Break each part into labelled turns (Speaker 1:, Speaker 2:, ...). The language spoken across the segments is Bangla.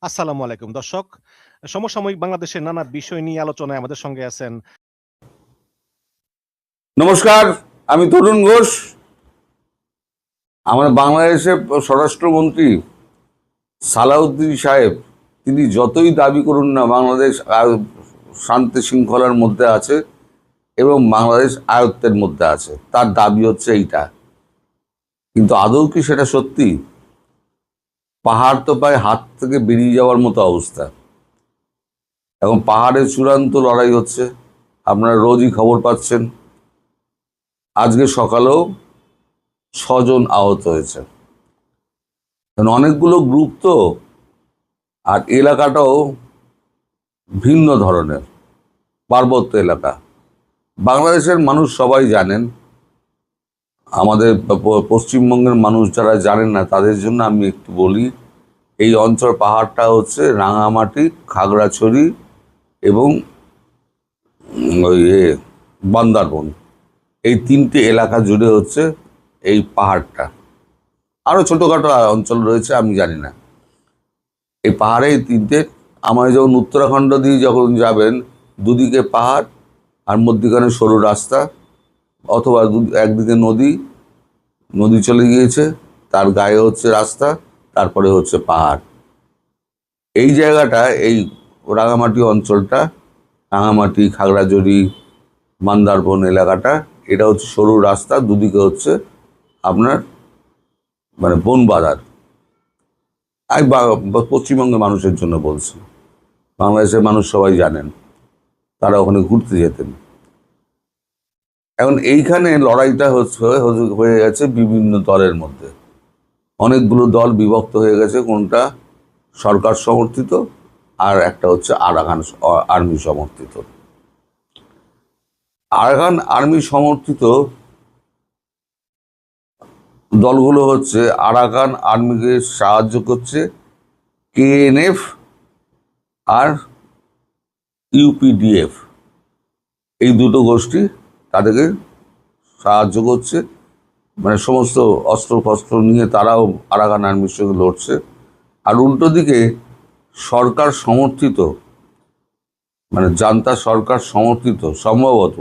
Speaker 1: আসসালামু আলাইকুম দর্শক। সমসাময়িক বাংলাদেশের নানা বিষয় নিয়ে আলোচনায় আমাদের সঙ্গে আছেন।
Speaker 2: নমস্কার, আমি তরুণ ঘোষ। আমাদের বাংলাদেশের স্বরাষ্ট্রমন্ত্রী সালাউদ্দিন সাহেব তিনি যতই দাবি করুন না বাংলাদেশ শান্তি শৃঙ্খলার মধ্যে আছে এবং বাংলাদেশ আয়ত্তের মধ্যে আছে, তার দাবি হচ্ছে এইটা। কিন্তু আদৌ কি সেটা সত্যি? পাহাড় তো প্রায় হাত থেকে বেরিয়ে যাওয়ার মতো অবস্থা। এখন পাহাড়ের চূড়ান্ত লড়াই হচ্ছে, আপনারা রোজই খবর পাচ্ছেন। আজকে সকালেও 6 জন আহত হয়েছে। অনেকগুলো গ্রুপ তো, আর এলাকাটাও ভিন্ন ধরনের পার্বত্য এলাকা। বাংলাদেশের মানুষ সবাই জানেন, আমাদের পশ্চিমবঙ্গের মানুষ যারা জানেন না তাদের জন্য আমি একটু বলি। এই অঞ্চল পাহাড়টা হচ্ছে রাঙামাটি, খাগড়াছড়ি এবং ওই বান্দরবন, এই 3টে এলাকা জুড়ে হচ্ছে এই পাহাড়টা। আরও ছোটোখাটো অঞ্চল রয়েছে, আমি জানি না। এই পাহাড়ে এই 3টে, আমার যখন উত্তরাখণ্ড দিয়ে যখন যাবেন, দুদিকে পাহাড় আর মধ্যিখানে সরু রাস্তা, অথবা একদিকে নদী চলে গিয়েছে, তার গায়ে হচ্ছে রাস্তা, তারপরে হচ্ছে পাহাড়। এই জায়গাটা, এই রাঙামাটি অঞ্চলটা, রাঙামাটি, খাগড়াছড়ি, বান্দরবন এলাকাটা, এটা হচ্ছে সরু রাস্তা, দুদিকে হচ্ছে আপনার মানে বন বাজার। আমি পশ্চিমবঙ্গের মানুষের জন্য বলছি, বাংলাদেশের মানুষ সবাই জানেন, তারা ওখানে ঘুরতে যেতেন। এখন এইখানে লড়াইটা হয়ে গেছে বিভিন্ন দলের মধ্যে। অনেকগুলো দল বিভক্ত হয়ে গেছে, কোনটা সরকার সমর্থিত আর একটা হচ্ছে আরাকান আর্মি সমর্থিত। আরাকান আর্মি সমর্থিত দলগুলো হচ্ছে আরাকান আর্মিকে সাহায্য করছে কেএনএফ আর ইউপিডিএফ, এই দুটো গোষ্ঠী তাদেরকে সাহায্য করছে। মানে সমস্ত অস্ত্র ফস্ত্র নিয়ে তারাও আরাকান আর্মির সঙ্গে লড়ছে। আর উল্টো দিকে সরকার সমর্থিত, মানে জান্তা সরকার সমর্থিত সম্ভবত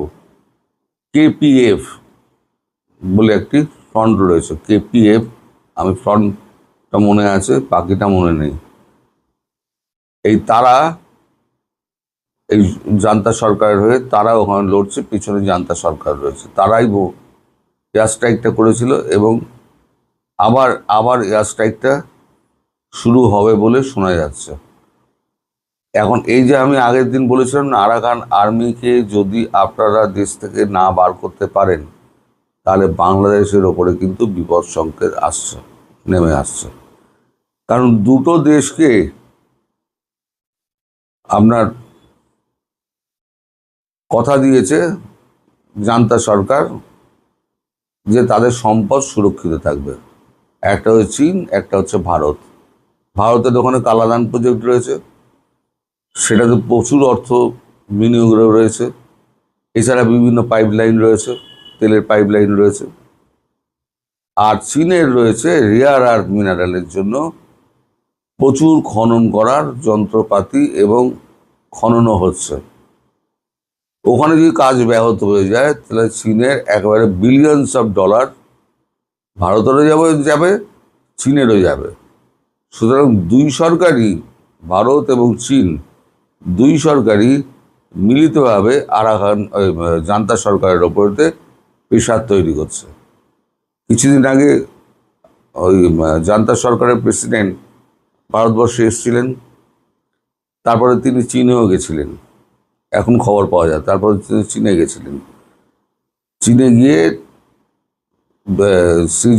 Speaker 2: কেপিএফ বলে একটি ফ্রন্ট রয়েছে। কেপিএফ, আমি ফ্রন্টটা মনে আছে, বাকিটা মনে নেই। এই তারা এই জান্তা সরকারের হয়ে তারা ওখানে লড়ছে, পিছনে জান্তা সরকার রয়েছে। তারাই এয়ার স্ট্রাইকটা করেছিল এবং আবার এয়ার স্ট্রাইকটা শুরু হবে বলে শোনা যাচ্ছে। এখন এই যে আমি আগের দিন বলেছিলাম না, আরাকান আর্মিকে যদি আপনারা দেশ থেকে না বার করতে পারেন, তাহলে বাংলাদেশের ওপরে কিন্তু বিপদ সংকেত নেমে আসছে। কারণ দুটো দেশকে আপনার কথা দিয়েছে জান্তা সরকার যে তাদের সম্পদ সুরক্ষিত থাকবে। একটা হচ্ছে চীন, একটা হচ্ছে ভারত। ভারতের ওখানে কালাদান প্রজেক্ট রয়েছে, সেটাতে প্রচুর অর্থ বিনিয়োগ রয়েছে। এছাড়া বিভিন্ন পাইপলাইন রয়েছে, তেলের পাইপলাইন রয়েছে। আর চীনের রয়েছে রেয়ার আর্থ মিনারেলের জন্য প্রচুর খনন করার যন্ত্রপাতি এবং খননও হচ্ছে। ওখানে যদি কাজ ব্যাহত হয়ে যায়, তাহলে চীনের একেবারে বিলিয়নস অফ ডলার ভারতেরও যাবে, চীনেরও যাবে। সুতরাং দুই সরকারই, ভারত এবং চীন, দুই সরকারই মিলিতভাবে আরাকান জান্তা সরকারের ওপরতে প্রেশার তৈরি করছে। কিছুদিন আগে ওই জান্তা সরকারের প্রেসিডেন্ট ভারতবর্ষে এসেছিলেন, তারপরে তিনি চীনেও গেছিলেন, এখন খবর পাওয়া যায়। তারপরে তিনি চীনে গেছিলেন। চীনে গিয়ে শি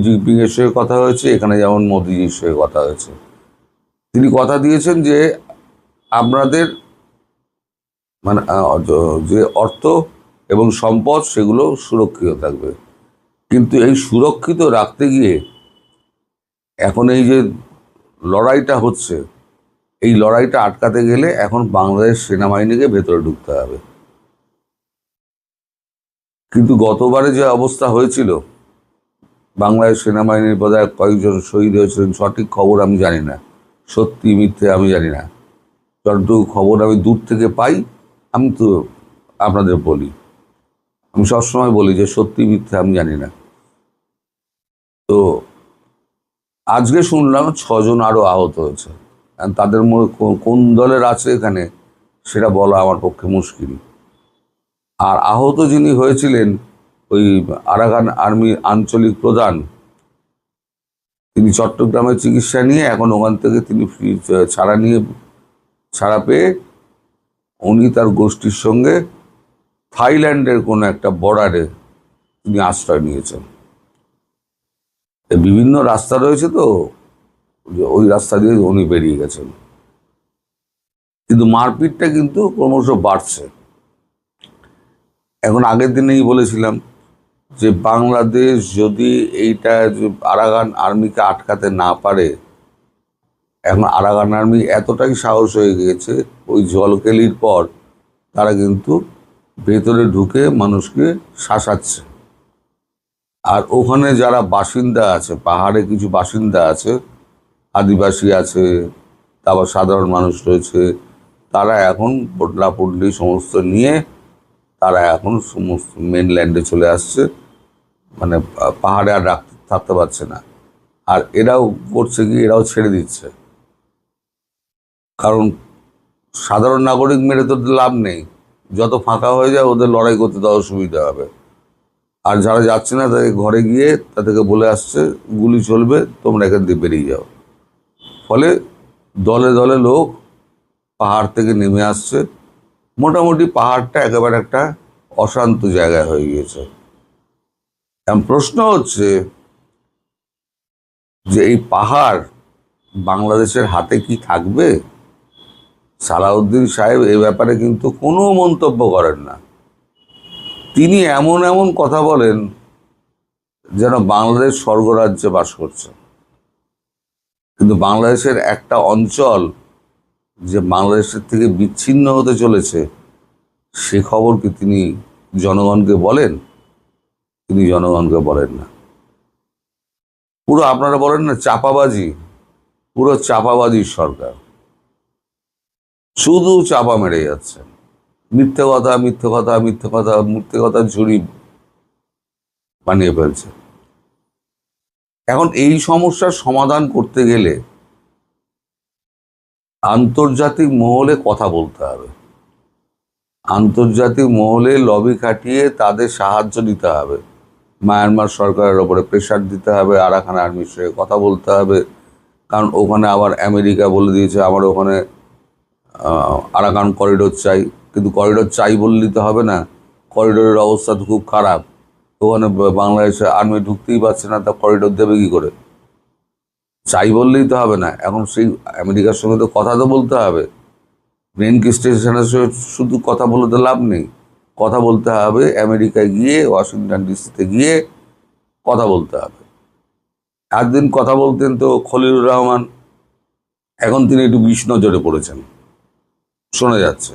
Speaker 2: জিনপিং এর সঙ্গে কথা হয়েছে, এখানে যেমন মোদিজির সঙ্গে কথা হয়েছে। তিনি কথা দিয়েছেন যে আপনাদের মানে যে অর্থ এবং সম্পদ সেগুলো সুরক্ষিত থাকবে। কিন্তু এই সুরক্ষিত রাখতে গিয়ে এখন এই যে লড়াইটা হচ্ছে, এই লড়াইটা আটকাতে গেলে এখন বাংলাদেশ সেনাবাহিনীকে ভেতরে ঢুকতে হবে। কিন্তু গতবারে যে অবস্থা হয়েছিল, বাংলাদেশ সেনাবাহিনীর বোধহয় কয়েকজন শহীদ হয়েছিলেন, সঠিক খবর আমি জানি না, সত্যি মিথ্যে আমি জানি না, যতটুকু খবর আমি দূর থেকে পাই আমি তো আপনাদের বলি। আমি সবসময় বলি যে সত্যি মিথ্যে আমি জানি না। তো আজকে শুনলাম 6 জন আরো আহত হয়েছে। আর তাদের মধ্যে কোন দলের আছে এখানে সেটা বলা আমার পক্ষে মুশকিল। আর আহত যিনি হয়েছিলেন ওই আরাকান আর্মির আঞ্চলিক প্রধান, তিনি চট্টগ্রামে চিকিৎসা নিয়ে এখন ওখান থেকে তিনি ছাড়া পেয়ে উনি তার গোষ্ঠীর সঙ্গে থাইল্যান্ডের কোনো একটা বর্ডারে তিনি আশ্রয় নিয়েছেন। বিভিন্ন রাস্তা রয়েছে, তো ওই রাস্তা দিয়ে উনি বেরিয়ে গেছেন। কিন্তু মারপিটটা কিন্তু ক্রমশ বাড়ছে। এখন আগের দিনেই বলেছিলাম যে বাংলাদেশ যদি এইটা আরাকান আর্মিকে আটকাতে না পারে, এখন আরাকান আর্মি এতটাই সাহস হয়ে গিয়েছে, ওই জলকেলির পর তারা কিন্তু ভেতরে ঢুকে মানুষকে শাসাচ্ছে। আর ওখানে যারা বাসিন্দা আছে, পাহাড়ে কিছু বাসিন্দা আছে, আদিবাসী আছে, তারপর সাধারণ মানুষ রয়েছে, তারা এখন পোটলা পুটলি সমস্ত নিয়ে তারা এখন সমস্ত মেনল্যান্ডে চলে আসছে, মানে পাহাড়ে আর থাকতে পারছে না। আর এরাও করছে কি, এরাও ছেড়ে দিচ্ছে, কারণ সাধারণ নাগরিক মেরে তো লাভ নেই, যত ফাঁকা হয়ে যায় ওদের লড়াই করতে তো অসুবিধা হবে। আর যারা যাচ্ছে না তাদের ঘরে গিয়ে তাদেরকে বলে আসছে গুলি চলবে, তোমরা এখান দিয়ে বেরিয়ে যাও। ফলে দলে দলে লোক পাহাড় থেকে নেমে আসছে। মোটামুটি পাহাড়টা একেবারে একটা অশান্ত জায়গায় হয়ে গিয়েছে। এখন প্রশ্ন হচ্ছে যে এই পাহাড় বাংলাদেশের হাতে কি থাকবে? সালাউদ্দিন সাহেব এ ব্যাপারে কিন্তু কোনো মন্তব্য করেন না। তিনি এমন এমন কথা বলেন যেন বাংলাদেশ স্বর্গরাজ্যে বাস করছে। কিন্তু বাংলাদেশের একটা অঞ্চল যে বাংলাদেশের থেকে বিচ্ছিন্ন হতে চলেছে, সে খবর কি তিনি জনগণকে বলেন? তিনি জনগণকে বলেন না। পুরো আপনারা বলেন না চাপাবাজি, পুরো চাপাবাজির সরকার, শুধু চাপা মেরে যাচ্ছে। মিথ্যে কথা মিথ্যে কথা মিথ্যে কথা মিথ্যে কথা ঝুড়ি বানিয়ে ফেলছে। এখন এই সমস্যার সমাধান করতে গেলে আন্তর্জাতিক মহলে কথা বলতে হবে, আন্তর্জাতিক মহলে লবি খাটিয়ে তাদের সাহায্য নিতে হবে, মায়ানমার সরকারের ওপরে প্রেশার দিতে হবে, আরাকান আর্মির সঙ্গে কথা বলতে হবে। কারণ ওখানে আবার আমেরিকা বলে দিয়েছে আমার ওখানে আরাকান করিডোর চাই। কিন্তু করিডোর চাই বললেই তো হবে না, করিডোরের অবস্থা তো খুব খারাপ। ওখানে বাংলাদেশে আর্মি ঢুকতেই পারছে না, তা করিডোর দেবে কি করে? চাই বললেই তো হবে না, এখন সেই আমেরিকার সঙ্গে তো কথা তো বলতে হবে। ব্রেনকি স্টেশনের সঙ্গে শুধু কথা বলে তো লাভ নেই, কথা বলতে হবে আমেরিকায় গিয়ে, ওয়াশিংটন ডিসিতে গিয়ে কথা বলতে হবে। একদিন কথা বলতেন তো খলিলুর রহমান, এখন তিনি একটু বিষ নজরে পড়েছেন শোনা যাচ্ছে।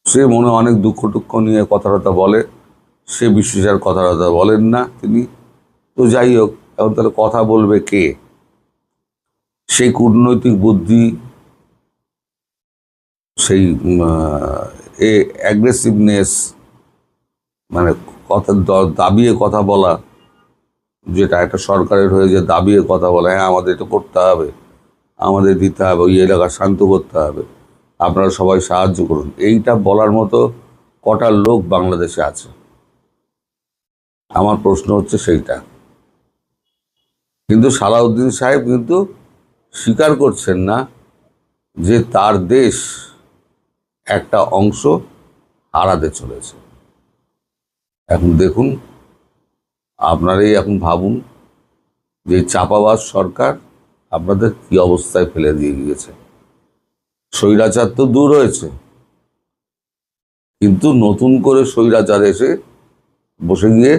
Speaker 2: সে মনে অনেক দুঃখ টুক্ষ নিয়ে কথাবার্তা বলে, সে বিশেষার কথাবার্তা বলেন না তিনি। তো যাই হোক, এখন তাহলে কথা বলবে কে? সেই কূটনৈতিক বুদ্ধি, সেই অ্যাগ্রেসিভনেস, মানে কথা দাবিয়ে কথা বলা, যেটা একটা সরকারের হয়ে যে দাবিয়ে কথা বলা, হ্যাঁ আমাদের এটা করতে হবে, আমাদের দিতে হবে, ওই এলাকা শান্ত করতে হবে, আপনারা সবাই সাহায্য করুন, এইটা বলার মতো কটা লোক বাংলাদেশে আছে? আমার প্রশ্ন হচ্ছে সেইটা। কিন্তু সালাউদ্দিন সাহেব কিন্তু স্বীকার করছেন না যে তার দেশ একটা অংশ হারাতে চলেছে। এখন দেখুন, আপনারাই এখন ভাবুন যে চাপাবাজ সরকার আপনাদের কি অবস্থায় ফেলে দিয়ে গিয়েছে। স্বৈরাচার তো দূর হয়েছে, কিন্তু নতুন করে স্বৈরাচার এসে বসে গিয়ে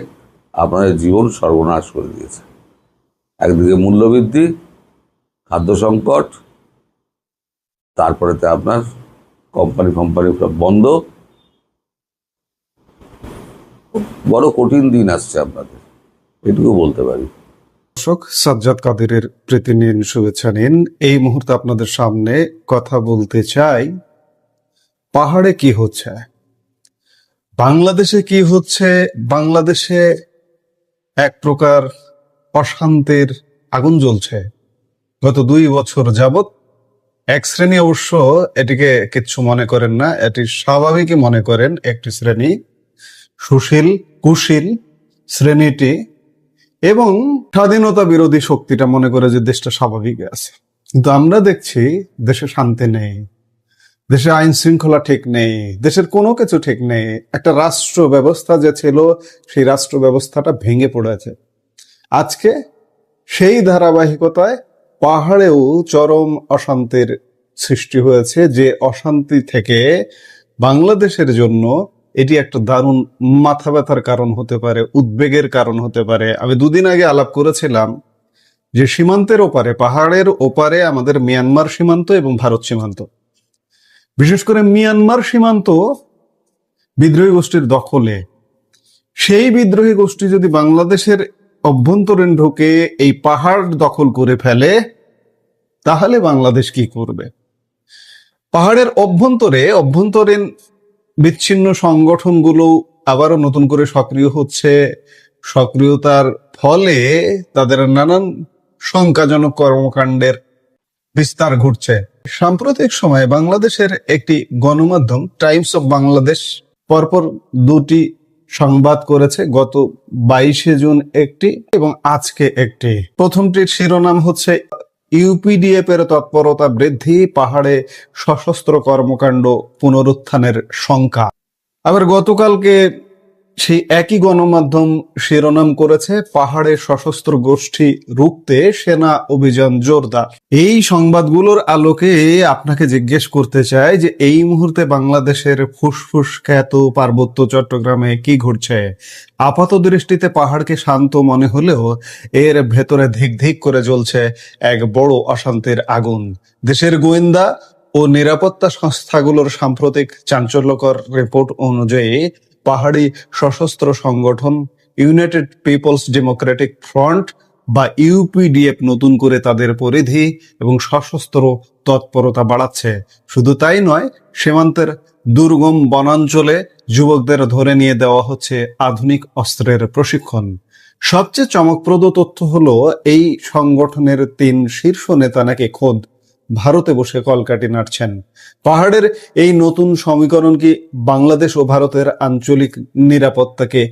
Speaker 2: আপনাদের জীবন সর্বনাশ করে দিয়েছে। একদিকে মূল্যবৃদ্ধি, খাদ্য সংকট, তারপরেতে আপনার কোম্পানি সব বন্ধ। বড় কঠিন দিন আসছে আপনাদের, এটুকু বলতে পারি।
Speaker 3: দর্শক, সাজ্জাদ কাদেরের প্রীতি নিন, শুভেচ্ছা নিন। এই মুহূর্তে আপনাদের সামনে কথা বলতে চাই, পাহাড়ে কি হচ্ছে, বাংলাদেশে কি হচ্ছে। বাংলাদেশে এক প্রকার অশান্তির আগুন জ্বলছে গত 2 বছর যাবত। এক শ্রেণী অবশ্য এটিকে কিচ্ছু মনে করেন না, এটি স্বাভাবিকই মনে করেন। একটি শ্রেণী, সুশীল কুশীল শ্রেণীটি এবং স্বাধীনতা বিরোধী শক্তিটা মনে করে যে দেশটা স্বাভাবিক আছে। কিন্তু আমরা দেখছি দেশে শান্তি নেই, দেশে আইন শৃঙ্খলা ঠিক নেই, দেশের কোনো কিছু ঠিক নেই। একটা রাষ্ট্র ব্যবস্থা যে ছিল, সেই রাষ্ট্র ব্যবস্থাটা ভেঙে পড়েছে। আজকে সেই ধারাবাহিকতায় পাহাড়েও চরম অশান্তির সৃষ্টি হয়েছে, যে অশান্তি থেকে বাংলাদেশের জন্য এটি একটা দারুণ মাথা ব্যথার কারণ হতে পারে, উদ্বেগের কারণ হতে পারে। আমি 2 দিন আগে আলাপ করেছিলাম যে সীমান্তের ওপারে, পাহাড়ের ওপারে আমাদের মিয়ানমার সীমান্ত এবং ভারত সীমান্ত, বিশেষ করে মিয়ানমার সীমান্ত বিদ্রোহী গোষ্ঠীর দখলে। সেই বিদ্রোহী গোষ্ঠী যদি বাংলাদেশের অভ্যন্তরীণ ঢুকে এই পাহাড় দখল করে ফেলে, তাহলে বাংলাদেশ কি করবে? পাহাড়ের অভ্যন্তরীণ বিচ্ছিন্ন সংগঠনগুলো আবারও নতুন করে সক্রিয় হচ্ছে। সক্রিয়তার ফলে তাদের নানান শঙ্কাজনক কর্মকাণ্ডের বিস্তার ঘটছে। সাম্প্রতিক সময়ে বাংলাদেশের একটি গণমাধ্যম টাইমস অফ বাংলাদেশ পরপর 2টি সংবাদ করেছে, গত 22শে জুন একটি এবং আজকে একটি। প্রথমটির শিরোনাম হচ্ছে ইউপিডিএফ এর তৎপরতা বৃদ্ধি, পাহাড়ে সশস্ত্র কর্মকাণ্ড পুনরুত্থানের শঙ্কা। আবার গতকালকে সেই একই গণমাধ্যম শিরোনাম করেছে, পাহাড়ে সশস্ত্র গোষ্ঠী রুখতে সেনা অভিযান জোরদার। এই সংবাদগুলোর আলোকে আপনাকে জিজ্ঞেস করতে চাই যে এই মুহূর্তে বাংলাদেশের ফুসফুস খ্যাত পার্বত্য চট্টগ্রামে কি ঘটছে? আপাত দৃষ্টিতে পাহাড়কে শান্ত মনে হলেও এর ভেতরে ধিক ধিক করে জ্বলছে এক বড় অশান্তির আগুন। দেশের গোয়েন্দা ও নিরাপত্তা সংস্থাগুলোর সাম্প্রতিক চাঞ্চল্যকর রিপোর্ট অনুযায়ী পাহাড়ি সশস্ত্র সংগঠন ইউনাইটেড পিপলস ডেমোক্রেটিক ফ্রন্ট বা ইউপিডিএফ নতুন করে তাদের পরিধি এবং সশস্ত্র তৎপরতা বাড়াচ্ছে। শুধু তাই নয়, সীমান্তের দুর্গম বনাঞ্চলে যুবকদের ধরে নিয়ে দেওয়া হচ্ছে আধুনিক অস্ত্রের প্রশিক্ষণ। সবচেয়ে চমকপ্রদ তথ্য হলো, এই সংগঠনের 3 শীর্ষ নেতা নাকি খোদ ভারতে বসে কলকাঠি নাড়ছেন। পাহাড়ের এই নতুন সমীকরণ কি বাংলাদেশ ও ভারতের আঞ্চলিক নিরাপত্তাকে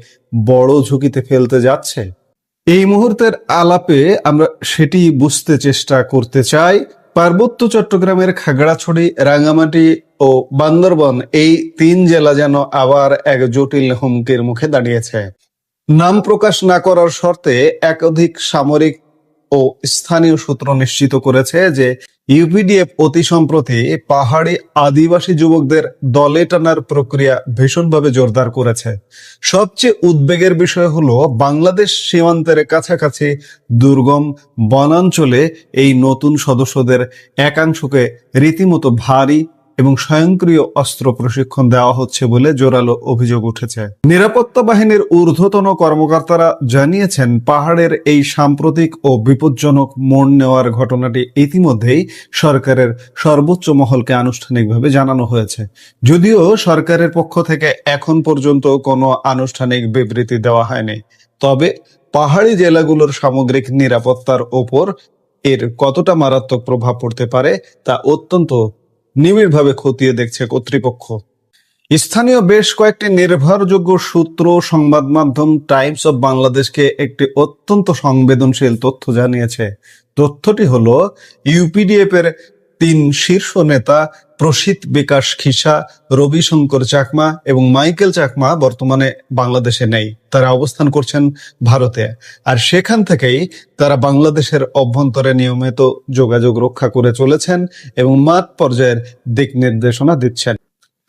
Speaker 3: বড় ঝুঁকিতে ফেলতে যাচ্ছে? এই মুহূর্তের আলাপে আমরা সেটি বুঝতে চেষ্টা করতে চাই। পার্বত্য চট্টগ্রামের খাগড়াছড়ি, রাঙ্গামাটি ও বান্দরবন, এই 3 জেলা যেন আবার এক জটিল হুমকির মুখে দাঁড়িয়েছে। নাম প্রকাশ না করার শর্তে একাধিক সামরিক ও স্থানীয় সূত্র নিশ্চিত করেছে যে ইউপিডিএফ অতি সম্প্রতি পাহাড়ি আদিবাসী যুবকদের দলে টানার প্রক্রিয়া ভীষণভাবে জোরদার করেছে। সবচেয়ে উদ্বেগের বিষয় হলো, বাংলাদেশ সীমান্তের কাছাকাছি দুর্গম বনাঞ্চলে এই নতুন সদস্যদের একাংশকে রীতিমতো ভারী এবং স্বয়ংক্রিয় অস্ত্র প্রশিক্ষণ দেওয়া হচ্ছে বলে জোরালো অভিযোগ উঠেছে। নিরাপত্তা বাহিনীর ঊর্ধ্বতন কর্মকর্তারা জানিয়েছেন, পাহাড়ের এই সাম্প্রতিক ও বিপজ্জনক মোড় নেওয়ার ঘটনাটি ইতিমধ্যেই সরকারের সর্বোচ্চ মহলকে আনুষ্ঠানিকভাবে জানানো হয়েছে। যদিও সরকারের পক্ষ থেকে এখন পর্যন্ত কোনো আনুষ্ঠানিক বিবৃতি দেওয়া হয়নি, তবে পাহাড়ি জেলাগুলোর সামগ্রিক নিরাপত্তার ওপর এর কতটা মারাত্মক প্রভাব পড়তে পারে তা অত্যন্ত নিবিড়ভাবে খতিয়ে দেখছে কর্তৃপক্ষ। স্থানীয় বেশ কয়েকটি নির্ভরযোগ্য সূত্র সংবাদ মাধ্যম টাইমস অফ বাংলাদেশকে একটি অত্যন্ত সংবেদনশীল তথ্য জানিয়েছে। তথ্যটি হলো, ইউপিডিএফ এর 3 শীর্ষ নেতা প্রসিত বিকাশ খিসা, রবিশঙ্কর চাকমা এবং মাইকেল চাকমা বর্তমানে বাংলাদেশে নেই। তারা অবস্থান করছেন ভারতে, আর সেখান থেকেই তারা বাংলাদেশের অভ্যন্তরে নিয়মিত যোগাযোগ রক্ষা করে চলেছেন এবং মাঠ পর্যায়ের দিক নির্দেশনা দিচ্ছেন।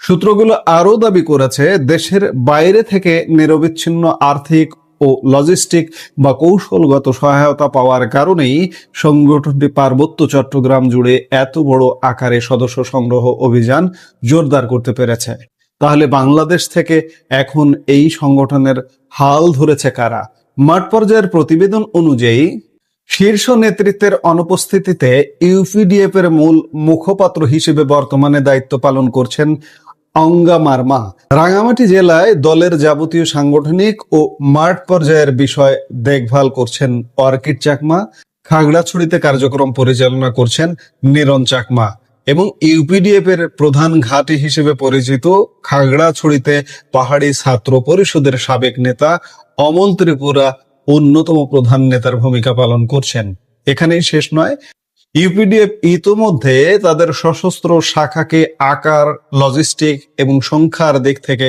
Speaker 3: সূত্রগুলো আরও দাবি করেছে, দেশের বাইরে থেকে নিরবিচ্ছিন্ন আর্থিক ও লজিস্টিক বা কৌশলগত সহায়তা পাওয়ার কারণেই সংগঠনটি পার্বত্য চট্টগ্রাম জুড়ে এত বড় আকারে সদস্য সংগ্রহ অভিযান জোরদার করতে পেরেছে। তাহলে বাংলাদেশ থেকে এখন এই সংগঠনের হাল ধরেছে কারা? মাঠ পর্যায়ের প্রতিবেদন অনুযায়ী শীর্ষ নেতৃত্বের অনুপস্থিতিতে ইউপিডিএফ এর মূল মুখপাত্র হিসেবে বর্তমানে দায়িত্ব পালন করছেন অঙ্গা মারমা। রাঙামাটি জেলায় দলের যাবতীয় সাংগঠনিক ও মাঠ পর্যায়ের বিষয় দেখভাল করছেন অর্কিড চাকমা। খাগড়াছড়িতে কার্যক্রম পরিচালনা করছেন নিরন চাকমা এবং ইউপিডিএফ এর প্রধান ঘাঁটি হিসেবে পরিচিত খাগড়াছড়িতে পাহাড়ি ছাত্র পরিষদের সাবেক নেতা অমল ত্রিপুরা অন্যতম প্রধান নেতার ভূমিকা পালন করছেন। এখানেই শেষ নয়, ইউপিডিএফ ইতোমধ্যে তাদের সশস্ত্র শাখাকে আকার, লজিস্টিক এবং সংখ্যার দিক থেকে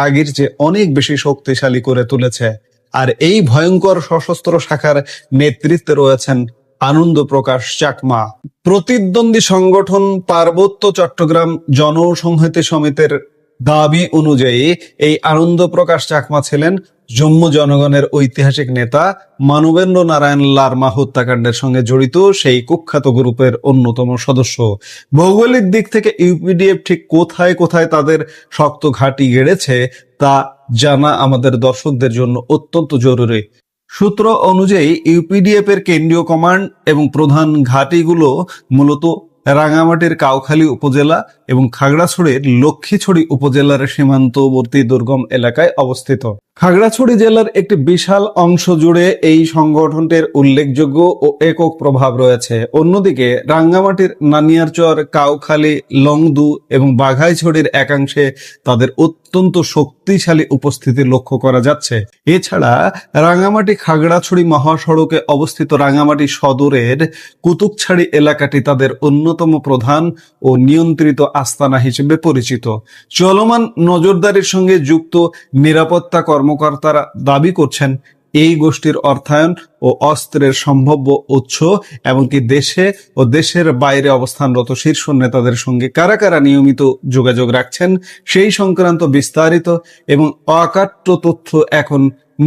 Speaker 3: আগের চেয়ে অনেক বেশি শক্তিশালী করে তুলেছে। আর এই ভয়ঙ্কর সশস্ত্র শাখার নেতৃত্বে রয়েছেন আনন্দ প্রকাশ চাকমা। প্রতিদ্বন্দ্বী সংগঠন পার্বত্য চট্টগ্রাম জনসংহতি সমিতির দাবি অনুযায়ী এই আনন্দ প্রকাশ চাকমা ছিলেন জম্মু জনগণের ঐতিহাসিক নেতা মানবেন্দ্র নারায়ণ লারমা হত্যাকাণ্ডের সঙ্গে জড়িত সেই কুখ্যাত গ্রুপের অন্যতম সদস্য। ভৌগোলিক দিক থেকে ইউপিডিএফ ঠিক কোথায় কোথায় তাদের শক্ত ঘাঁটি গেড়েছে তা জানা আমাদের দর্শকদের জন্য অত্যন্ত জরুরি। সূত্র অনুযায়ী ইউপিডিএফ এর কেন্দ্রীয় কমান্ড এবং প্রধান ঘাঁটিগুলো মূলত রাঙামাটির কাউখালী উপজেলা এবং খাগড়াছড়ির লক্ষ্মীছড়ি উপজেলার সীমান্তবর্তী দুর্গম এলাকায় অবস্থিত। খাগড়াছড়ি জেলার একটি বিশাল অংশ জুড়ে এই সংগঠনটির উল্লেখযোগ্য ও একক প্রভাব রয়েছে। অন্যদিকে রাঙ্গামাটির নানিয়ারচর, কাউখালী, লংদু এবং বাঘাইছড়ির একাংশে তাদের অত্যন্ত শক্তিশালী উপস্থিতি লক্ষ্য করা যাচ্ছে। এছাড়া রাঙ্গামাটি খাগড়াছড়ি মহাসড়কে অবস্থিত রাঙ্গামাটি সদরের কুতুবছড়ি এলাকাটি তাদের অন্যতম প্রধান ও নিয়ন্ত্রিত আস্তানা হিসেবে পরিচিত। চলমান নজরদারির সঙ্গে যুক্ত নিরাপত্তা কর্মকর্তারা দাবি করছেন এই গোষ্ঠীর অর্থায়ন ও অস্ত্রের সম্ভাব্য উৎস, এমনকি দেশে ও দেশের বাইরে অবস্থানরত শীর্ষ নেতাদের সঙ্গে কারা কারা নিয়মিত যোগাযোগ রাখছেন সেই সংক্রান্ত বিস্তারিত এবং অকাট্য তথ্য এখন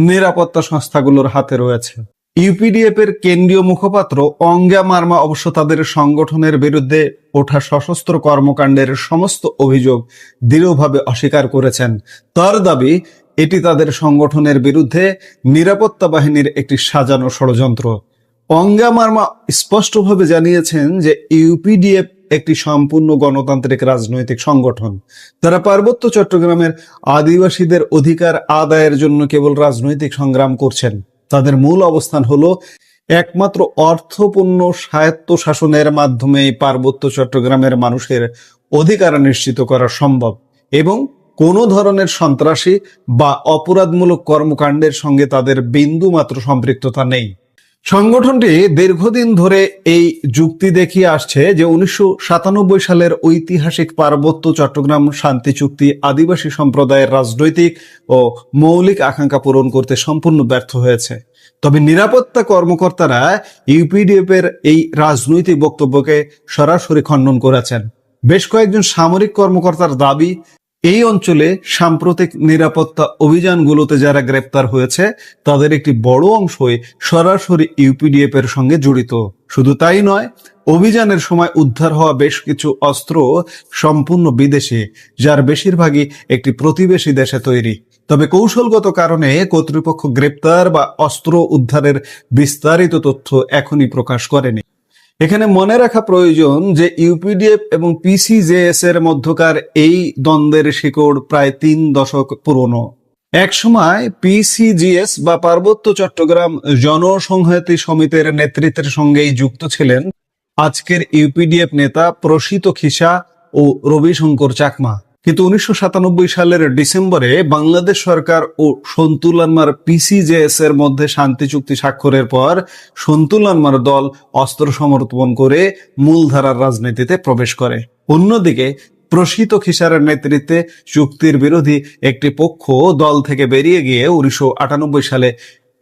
Speaker 3: নিরাপত্তা সংস্থাগুলোর হাতে রয়েছে। ইউপিডিএফ এর কেন্দ্রীয় মুখপাত্র অঙ্গা মারমা অবশ্য তাদের সংগঠনের বিরুদ্ধে ওঠা সশস্ত্র কর্মকাণ্ডের সমস্ত অভিযোগ দৃঢ়ভাবে অস্বীকার করেছেন। তার দাবি এটি তাদের সংগঠনের বিরুদ্ধে নিরাপত্তা বাহিনীর একটি সাজানো ষড়যন্ত্র। অঙ্গা মারমা স্পষ্টভাবে জানিয়েছেন যে ইউপিডিএফ একটি সম্পূর্ণ গণতান্ত্রিক রাজনৈতিক সংগঠন। তারা পার্বত্য চট্টগ্রামের আদিবাসীদের অধিকার আদায়ের জন্য কেবল রাজনৈতিক সংগ্রাম করছেন। তাদের মূল অবস্থান হলো একমাত্র অর্থপূর্ণ স্বায়ত্ত শাসনের মাধ্যমে পার্বত্য চট্টগ্রামের মানুষের অধিকার নিশ্চিত করা সম্ভব এবং কোনো ধরনের সন্ত্রাসী বা অপরাধমূলক কর্মকাণ্ডের সঙ্গে তাদের বিন্দুমাত্র সম্পৃক্ততা নেই। সংগঠনটি দীর্ঘদিন ধরে এই যুক্তি দেখিয়ে আসছে যে 1997 সালের ঐতিহাসিক পার্বত্য চট্টগ্রাম শান্তি চুক্তি আদিবাসী সম্প্রদায়ের রাজনৈতিক ও মৌলিক আকাঙ্ক্ষা পূরণ করতে সম্পূর্ণ ব্যর্থ হয়েছে। তবে নিরাপত্তা কর্মকর্তারা ইউপিডিএফ এর এই রাজনৈতিক বক্তব্যকে সরাসরি খণ্ডন করেছেন। বেশ কয়েকজন সামরিক কর্মকর্তার দাবি, এই অঞ্চলে সাম্প্রতিক নিরাপত্তা অভিযানগুলোতে যারা গ্রেপ্তার হয়েছে তাদের একটি বড় অংশই সরাসরি ইউপিডিএফ এর সঙ্গে জড়িত। শুধু তাই নয়, অভিযানের সময় উদ্ধার হওয়া বেশ কিছু অস্ত্র সম্পূর্ণ বিদেশি, যার বেশিরভাগই একটি প্রতিবেশী দেশে তৈরি। তবে কৌশলগত কারণে কর্তৃপক্ষ গ্রেপ্তার বা অস্ত্র উদ্ধারের বিস্তারিত তথ্য এখনই প্রকাশ করেনি। এখানে মনে রাখা প্রয়োজন যে ইউপিডিএফ এবং পিসিজেএস এর মধ্যকার এই দ্বন্দ্বের শিকড় প্রায় 3 দশক পুরনো। একসময় পিসিজিএস বা পার্বত্য চট্টগ্রাম জনসংহতি সমিতির নেতৃত্বের সঙ্গেই যুক্ত ছিলেন আজকের ইউপিডিএফ নেতা প্রসিত খিসা ও রবিশঙ্কর চাকমা। কিন্তু 1997 সালের ডিসেম্বরে বাংলাদেশ সরকার ও সন্তু লারমার পিসিজেএস এর মধ্যে শান্তি চুক্তি স্বাক্ষরের পর সন্তু লারমার দল অস্ত্র সমর্পণ করে মূলধারার রাজনীতিতে প্রবেশ করে। অন্যদিকে প্রসিত খিসারের নেতৃত্বে চুক্তির বিরোধী একটি পক্ষ দল থেকে বেরিয়ে গিয়ে 1998 সালে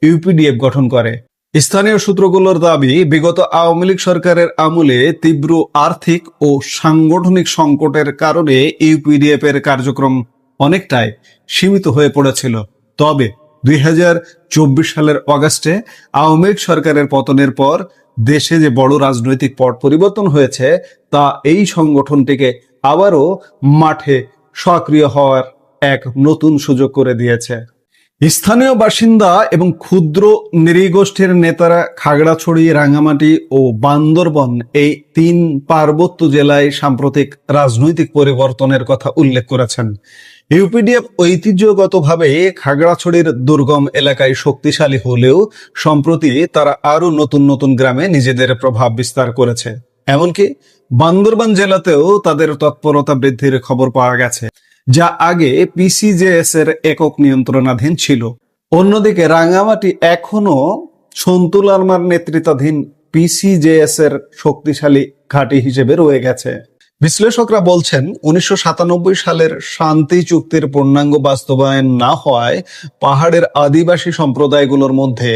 Speaker 3: ইউপিডিএফ গঠন করে। স্থানীয় সূত্রগুলোর দাবি, বিগত আওয়ামী লীগ সরকারের আমলে তীব্র আর্থিক ও সাংগঠনিক সংকটের কারণে ইউপিডিএফ এর কার্যক্রম অনেকটাই সীমিত হয়ে পড়েছিল। তবে 2024 সালের অগাস্টে আওয়ামী লীগ সরকারের পতনের পর দেশে যে বড় রাজনৈতিক পট পরিবর্তন হয়েছে তা এই সংগঠনটিকে আবারও মাঠে সক্রিয় হওয়ার এক নতুন সুযোগ করে দিয়েছে। স্থানীয় বাসিন্দা এবং ক্ষুদ্র নৃগোষ্ঠীর নেতারা খাগড়াছড়ি, রাঙ্গামাটি ও বান্দরবন এই 3 পার্বত্য জেলায় সাম্প্রতিক রাজনৈতিক পরিবর্তনের কথা উল্লেখ করেছেন। ইউপিডিএফ ঐতিহ্যগতভাবে খাগড়াছড়ির দুর্গম এলাকায় শক্তিশালী হলেও সম্প্রতি তারা আরো নতুন নতুন গ্রামে নিজেদের প্রভাব বিস্তার করেছে। এমনকি বান্দরবান জেলাতেও তাদের তৎপরতা বৃদ্ধির খবর পাওয়া গেছে, যা আগে পিসিজেএস এর একক নিয়ন্ত্রণাধীন ছিল। অন্যদিকে রাঙ্গামাটি এখনো সন্তু লারমার নেতৃত্বাধীন পিসিজেএস এর শক্তিশালী ঘাঁটি হিসেবে রয়ে গেছে। বিশ্লেষকরা বলছেন 1997 সালের শান্তি চুক্তির পূর্ণাঙ্গ বাস্তবায়ন না হওয়ায় পাহাড়ের আদিবাসী সম্প্রদায়গুলোর মধ্যে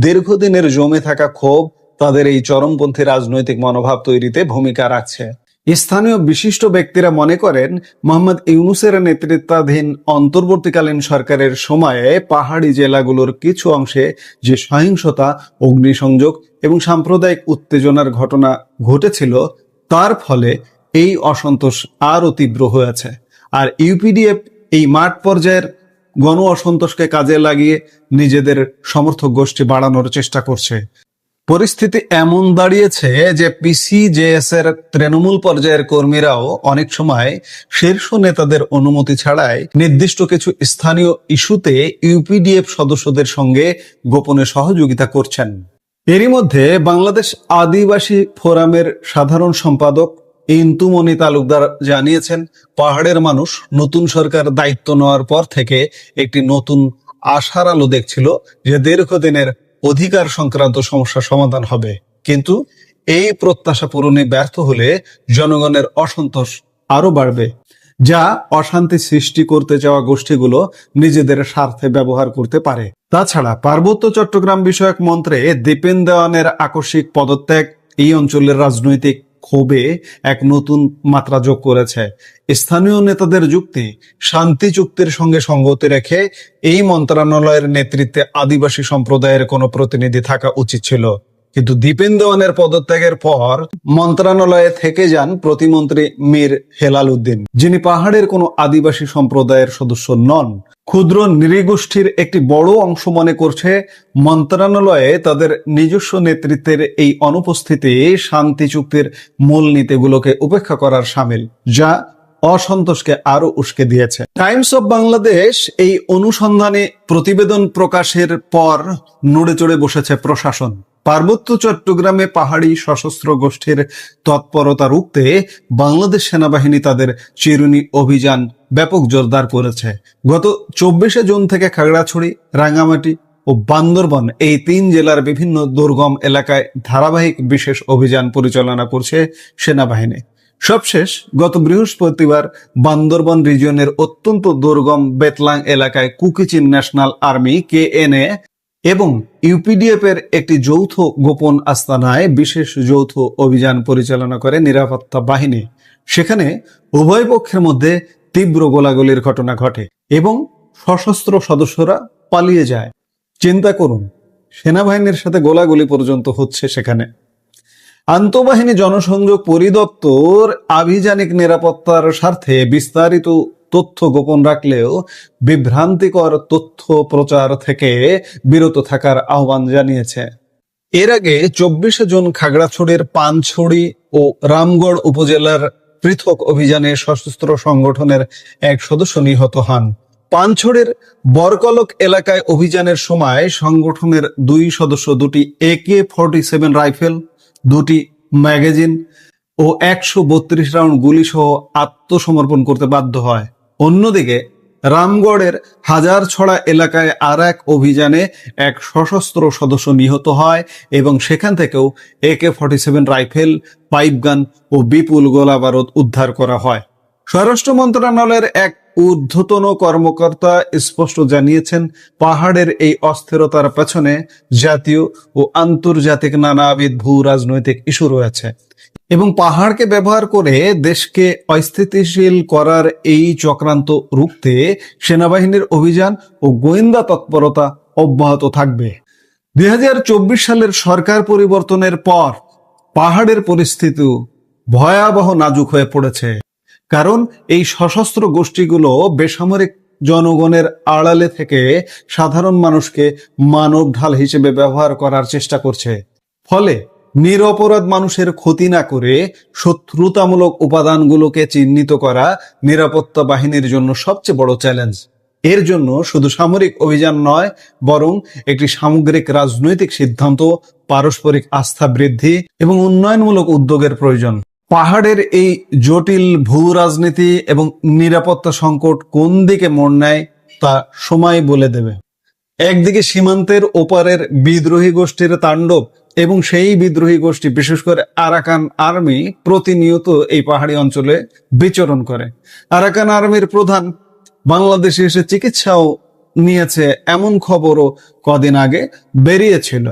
Speaker 3: দীর্ঘদিনের জমে থাকা ক্ষোভ তাদের এই চরমপন্থী রাজনৈতিক মনোভাব তৈরিতে ভূমিকা রাখছে। স্থানীয় বিশিষ্ট ব্যক্তিরা মনে করেন মোহাম্মদ ইউনূসের নেতৃত্বাধীন অন্তর্বর্তীকালীন সরকারের সময়ে পাহাড়ি জেলাগুলোর কিছু অংশে যে সহিংসতা, অগ্নিসংযোগ এবং সাম্প্রদায়িক উত্তেজনার ঘটনা ঘটেছিল, তার ফলে এই অসন্তোষ আরও তীব্র হয়েছে। আর ইউপিডিএফ এই মাঠ পর্যায়ের গণ অসন্তোষকে কাজে লাগিয়ে নিজেদের সমর্থক গোষ্ঠী বাড়ানোর চেষ্টা করছে। পরিস্থিতি এমন দাঁড়িয়েছে যে পিসিজেএস এর তৃণমূল পর্যায়ের কর্মীরাও অনেক সময় শীর্ষ নেতাদের অনুমতি ছাড়াই নির্দিষ্ট কিছু স্থানীয় ইস্যুতে ইউপিডিএফ সদস্যদের সঙ্গে গোপনে সহযোগিতা করছেন। এরই মধ্যে বাংলাদেশ আদিবাসী ফোরামের সাধারণ সম্পাদক ইন্তুমণি তালুকদার জানিয়েছেন, পাহাড়ের মানুষ নতুন সরকার দায়িত্ব নেওয়ার পর থেকে একটি নতুন আশার আলো দেখছিল যে দীর্ঘদিনের অধিকার সংক্রান্ত সমস্যা সমাধান হবে। কিন্তু এই প্রত্যাশা পূরণে ব্যর্থ হলে জনগণের অসন্তোষ আরো বাড়বে, যা অশান্তি সৃষ্টি করতে চাওয়া গোষ্ঠীগুলো নিজেদের স্বার্থে ব্যবহার করতে পারে। তাছাড়া পার্বত্য চট্টগ্রাম বিষয়ক মন্ত্রে দীপেন দেওয়ানের আকস্মিক পদত্যাগ এই অঞ্চলের রাজনৈতিক ক্ষোভে এক নতুন মাত্রা যোগ করেছে। স্থানীয় নেতাদের যুক্তি, শান্তি চুক্তির সঙ্গে সঙ্গতি রেখে এই মন্ত্রণালয়ের নেতৃত্বে আদিবাসী সম্প্রদায়ের কোনো প্রতিনিধি থাকা উচিত ছিল। কিন্তু দীপেন দেওয়ানের পদত্যাগের পর মন্ত্রণালয়ে থেকে যান প্রতিমন্ত্রী মীর হেলাল উদ্দিন, যিনি পাহাড়ের কোনো আদিবাসী সম্প্রদায়ের সদস্য নন। ক্ষুদ্র নৃগোষ্ঠীর একটি বড় অংশ মনে করছে মন্ত্রণালয়ে তাদের নিজস্ব নেতৃত্বের এই অনুপস্থিতি শান্তি চুক্তির মূলনীতিগুলোকে উপেক্ষা করার শামিল, যা অসন্তোষকে আরো উস্কে দিয়েছে। টাইমস অফ বাংলাদেশ এই অনুসন্ধানে প্রতিবেদন প্রকাশের পর নড়ে চড়ে বসেছে প্রশাসন। পার্বত্য চট্টগ্রামে পাহাড়ি সশস্ত্র গোষ্ঠীর তৎপরতা রুখতে বাংলাদেশ সেনাবাহিনী তাদের চিরুনি অভিযান ব্যাপক জোরদার করেছে। গত 24 জুন থেকে খাগড়াছড়ি, রাঙ্গামাটি ও বান্দরবন এই 3 জেলার বিভিন্ন দুর্গম এলাকায় ধারাবাহিক বিশেষ অভিযান পরিচালনা করছে সেনাবাহিনী। সবশেষ গত বৃহস্পতিবার বান্দরবন রিজিয়নের অত্যন্ত দুর্গম বেতলাং এলাকায় কুকিচিন ন্যাশনাল আর্মি KNA এবং ইউপিডিএফ এর একটি যৌথ গোপন আস্তানায় বিশেষ যৌথ অভিযান পরিচালনা করে নিরাপত্তা বাহিনী। সেখানে উভয় পক্ষের মধ্যে তীব্র গোলাগুলির ঘটনা ঘটে এবং সশস্ত্র সদস্যরা পালিয়ে যায়। চিন্তা করুন, সেনাবাহিনীর সাথে গোলাগুলি পর্যন্ত হচ্ছে সেখানে। আন্তঃবাহিনী জনসংযোগ পরিদপ্তর আভিযানিক নিরাপত্তার স্বার্থে বিস্তারিত তথ্য গোপন রাখলেও বিভ্রান্তিকর তথ্য প্রচার থেকে বিরত থাকার আহ্বান জানিয়েছে। এর আগে 24 জুন খাগড়াছড়ির পানছড়ি ও রামগড় উপজেলার পৃথক অভিযানে সশস্ত্র সংগঠনের এক সদস্য নিহত হন। পানছড়ির বরকলক এলাকায় অভিযানের সময় সংগঠনের 2 সদস্য দুটি AK-47 রাইফেল, 2টি ম্যাগাজিন ও 132 রাউন্ড গুলি সহ আত্মসমর্পণ করতে বাধ্য হয়। অন্যদিকে রামগড়ের হাজারছড়া এলাকায় আর এক অভিযানে এক সশস্ত্র সদস্য নিহত হয় এবং সেখান থেকেও AK-47 রাইফেল, পাইপগান ও বিপুল গোলাবারুদ উদ্ধার করা হয়। স্বরাষ্ট্র মন্ত্রণালয়ের এক ঊর্ধ্বতন কর্মকর্তা স্পষ্ট জানিয়েছেন, পাহাড়ের এই অস্থিরতার পেছনে জাতীয় ও আন্তর্জাতিক নানাবিধ ভূ রাজনৈতিক ইস্যু রয়েছে এবং পাহাড়কে ব্যবহার করে দেশকে অস্থিতিশীল করার এই চক্রান্ত রুখতে সেনাবাহিনীর অভিযান ও গোয়েন্দা তৎপরতা অব্যাহত থাকবে। 2024 সালের সরকার পরিবর্তনের পর পাহাড়ের পরিস্থিতি ভয়াবহ নাজুক হয়ে পড়েছে, কারণ এই সশস্ত্র গোষ্ঠীগুলো বেসামরিক জনগণের আড়ালে থেকে সাধারণ মানুষকে মানব ঢাল হিসেবে ব্যবহার করার চেষ্টা করছে। ফলে নিরপরাধ মানুষের ক্ষতি না করে শত্রুতামূলক উপাদানগুলোকে চিহ্নিত করা নিরাপত্তা বাহিনীর জন্য সবচেয়ে বড় চ্যালেঞ্জ। এর জন্য শুধু সামরিক অভিযান নয়, বরং একটি সামগ্রিক রাজনৈতিক সিদ্ধান্ত, পারস্পরিক আস্থা বৃদ্ধি এবং উন্নয়নমূলক উদ্যোগের প্রয়োজন। পাহাড়ের এই জটিল ভূ রাজনীতি এবং নিরাপত্তা সংকট কোন দিকে মোড় নেয় তা সময় বলে দেবে। একদিকে সীমান্তের ওপারের বিদ্রোহী গোষ্ঠীর তাণ্ডব, এবং সেই বিদ্রোহী গোষ্ঠী বিশেষ করে আরাকান আর্মি প্রতিনিয়ত এই পাহাড়ি অঞ্চলে বিচরণ করে। আরাকান আর্মির প্রধান বাংলাদেশে এসে চিকিৎসাও নিয়েছে, এমন খবরও কদিন আগে বেরিয়েছিল।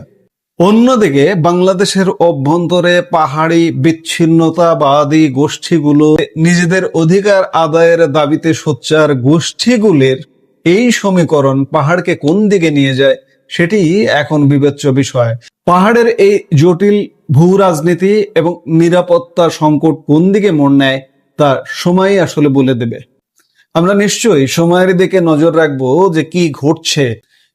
Speaker 3: অন্যদিকে বাংলাদেশের অভ্যন্তরে পাহাড়ি বিচ্ছিন্নতাবাদী গোষ্ঠীগুলো নিজেদের অধিকার আদায়ের দাবিতে সোচ্চার গোষ্ঠীগুলির এই সমীকরণ পাহাড়কে কোন দিকে নিয়ে যায় সেটি এখন বিবেচ্য বিষয়। পাহাড়ের এই জটিল ভূ রাজনীতি এবং নিরাপত্তা সংকট কোন দিকে মোড় নেয় তা সময়ই আসলে বলে দেবে। আমরা নিশ্চয়ই সময়ের দিকে নজর রাখবো যে কি ঘটছে।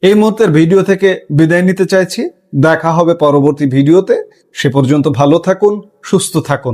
Speaker 3: এই মুহূর্তের ভিডিও থেকে বিদায় নিতে চাইছি। দেখা হবে পরবর্তী ভিডিওতে। সে পর্যন্ত ভালো থাকুন, সুস্থ থাকুন।